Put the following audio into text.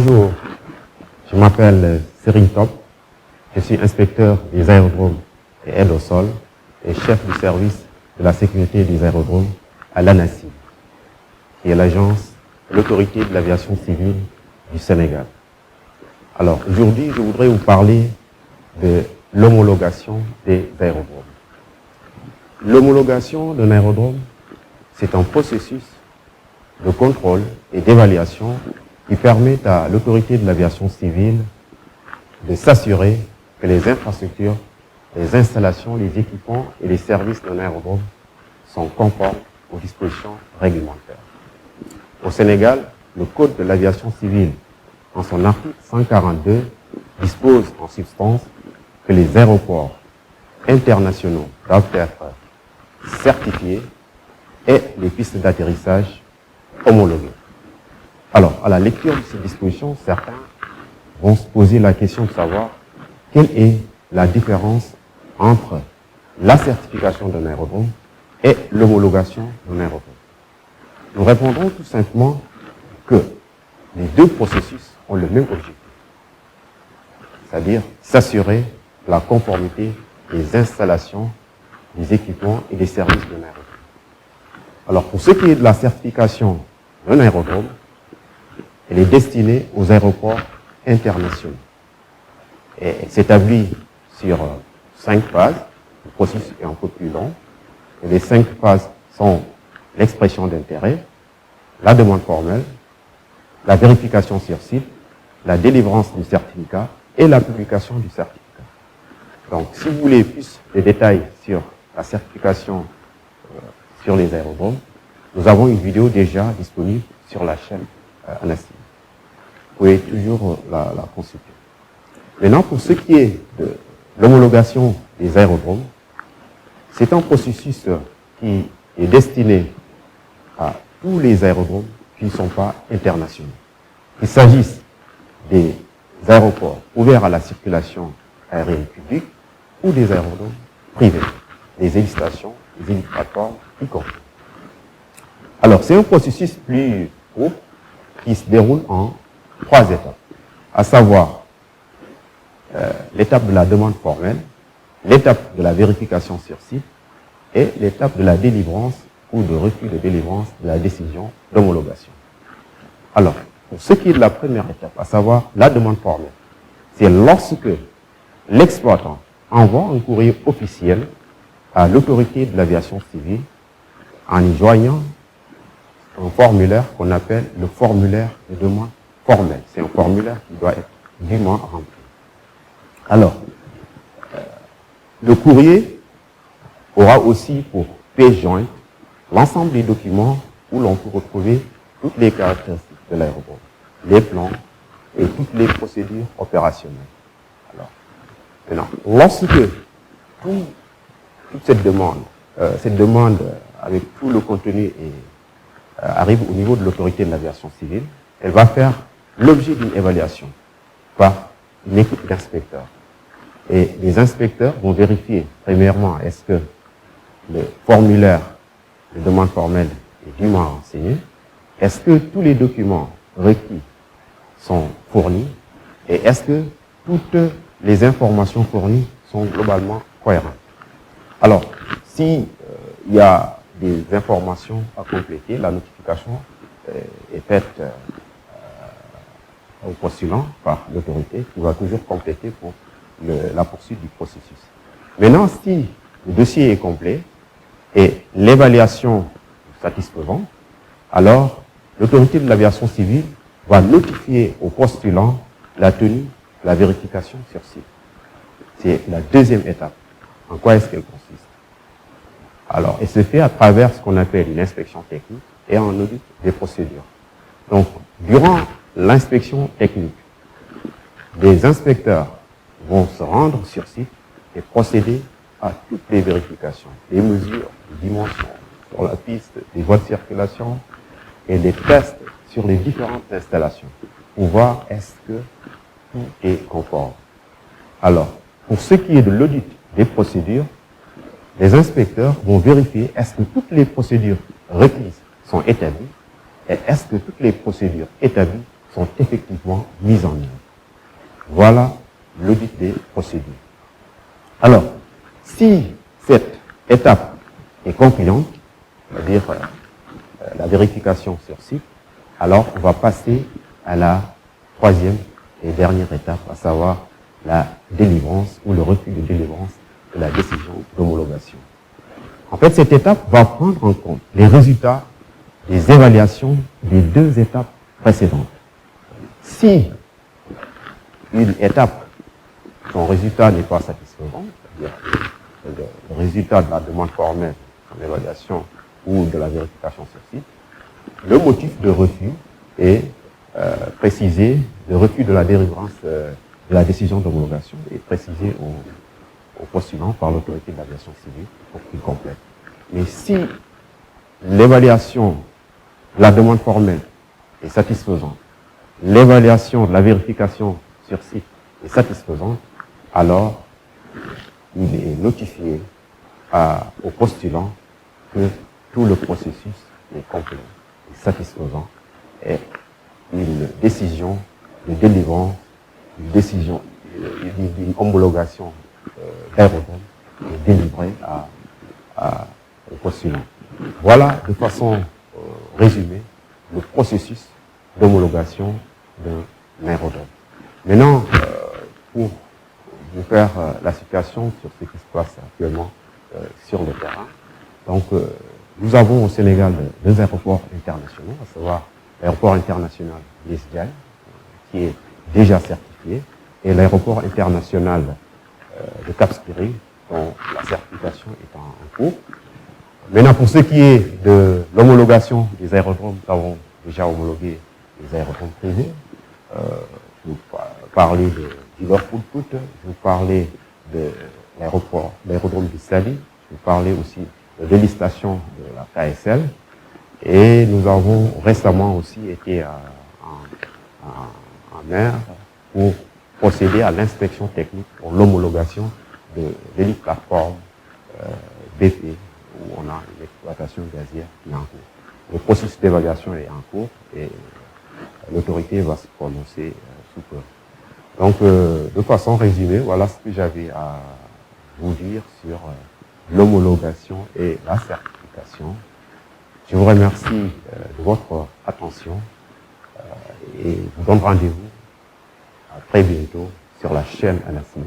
Bonjour, je m'appelle Serine Top, je suis inspecteur des aérodromes et aide au sol et chef du service de la sécurité des aérodromes à l'ANACI, qui est l'agence, l'autorité de l'aviation civile du Sénégal. Alors aujourd'hui, je voudrais vous parler de l'homologation des aérodromes. L'homologation d'un aérodrome, c'est un processus de contrôle et d'évaluation qui permet à l'autorité de l'aviation civile de s'assurer que les infrastructures, les installations, les équipements et les services d'un aérodrome sont conformes aux dispositions réglementaires. Au Sénégal, le Code de l'aviation civile, en son article 142, dispose en substance que les aéroports internationaux doivent être certifiés et les pistes d'atterrissage homologuées. Alors, à la lecture de ces dispositions, certains vont se poser la question de savoir quelle est la différence entre la certification d'un aérodrome et l'homologation d'un aérodrome. Nous répondrons tout simplement que les deux processus ont le même objectif, c'est-à-dire s'assurer la conformité des installations, des équipements et des services d'un aérodrome. Alors, pour ce qui est de la certification d'un aérodrome, elle est destinée aux aéroports internationaux. Et elle s'établit sur 5 phases. Le processus est un peu plus long. Et les 5 phases sont l'expression d'intérêt, la demande formelle, la vérification sur site, la délivrance du certificat et la publication du certificat. Donc, si vous voulez plus de détails sur la certification sur les aérodromes, nous avons une vidéo déjà disponible sur la chaîne ANACI. Vous pouvez toujours la consulter. Maintenant, pour ce qui est de l'homologation des aérodromes, c'est un processus qui est destiné à tous les aérodromes qui ne sont pas internationaux. Qu'il s'agisse des aéroports ouverts à la circulation aérienne publique ou des aérodromes privés, des hélistations, des héliplateformes, y compris. Alors, c'est un processus plus court qui se déroule en 3 étapes, à savoir l'étape de la demande formelle, l'étape de la vérification sur site et l'étape de la délivrance ou de refus de délivrance de la décision d'homologation. Alors, pour ce qui est de la première étape, à savoir la demande formelle, c'est lorsque l'exploitant envoie un courrier officiel à l'autorité de l'aviation civile en y joignant un formulaire qu'on appelle le formulaire de demande formelle. C'est un formulaire qui doit être dûment rempli. Alors, le courrier aura aussi pour pièce jointe l'ensemble des documents où l'on peut retrouver toutes les caractéristiques de l'aéroport, les plans et toutes les procédures opérationnelles. Alors, maintenant, lorsque toute cette demande avec tout le contenu arrive au niveau de l'autorité de l'aviation civile, elle va faire l'objet d'une évaluation par une équipe d'inspecteurs. Et les inspecteurs vont vérifier, premièrement, est-ce que le formulaire de demande formelle est dûment renseigné, est-ce que tous les documents requis sont fournis, et est-ce que toutes les informations fournies sont globalement cohérentes. Alors, si il y a des informations à compléter, la notification est faite au postulant par l'autorité qui va toujours compléter pour la poursuite du processus. Maintenant, si le dossier est complet et l'évaluation satisfaisante, alors l'autorité de l'aviation civile va notifier au postulant la tenue de la vérification sur site. C'est la deuxième étape. En quoi est-ce qu'elle consiste? Alors, elle se fait à travers ce qu'on appelle une inspection technique et un audit des procédures. Donc, durant l'inspection technique, des inspecteurs vont se rendre sur site et procéder à toutes les vérifications, les mesures, les dimensions sur la piste, des voies de circulation et des tests sur les différentes installations pour voir est-ce que tout est conforme. Alors, pour ce qui est de l'audit des procédures, les inspecteurs vont vérifier est-ce que toutes les procédures requises sont établies et est-ce que toutes les procédures établies sont effectivement mises en œuvre. Voilà l'audit des procédures. Alors, si cette étape est concluante, c'est-à-dire la vérification sur site, alors on va passer à la troisième et dernière étape, à savoir la délivrance ou le refus de délivrance de la décision d'homologation. En fait, cette étape va prendre en compte les résultats des évaluations des deux étapes précédentes. Si une étape, son résultat n'est pas satisfaisant, c'est-à-dire le résultat de la demande formelle de l'évaluation ou de la vérification sur site, le motif de refus est précisé, le refus de la délivrance de la décision d'homologation est précisé au postulant par l'autorité de l'aviation civile pour qu'il complète. Mais si l'évaluation de la demande formelle est satisfaisante, l'évaluation de la vérification sur site est satisfaisante, alors il est notifié au postulant que tout le processus est complet et satisfaisant et une décision de délivrance, une décision d'une homologation d'aérodrome est délivrée au postulant. Voilà de façon résumée le processus d'homologation d'un aérodrome. Maintenant, pour vous faire la situation sur ce qui se passe actuellement sur le terrain, donc nous avons au Sénégal deux aéroports internationaux, à savoir l'aéroport international d'Esdiaï, qui est déjà certifié, et l'aéroport international de Cap Skirring, dont la certification est en cours. Maintenant, pour ce qui est de l'homologation des aérodromes, nous avons déjà homologué les aérodromes privés. Je vous parlais de Liverpool-Pout, je vous parlais de l'aérodrome du Sali, je vous parlais aussi de l'hélistation de la KSL, et nous avons récemment aussi été en mer pour procéder à l'inspection technique pour l'homologation de l'héliplateforme BP, où on a une exploitation gazière qui est en cours. Le processus d'évaluation est en cours et l'autorité va se prononcer sous peu. Donc, de façon résumée, voilà ce que j'avais à vous dire sur l'homologation et la certification. Je vous remercie de votre attention et vous donne rendez-vous à très bientôt sur la chaîne ANACIM.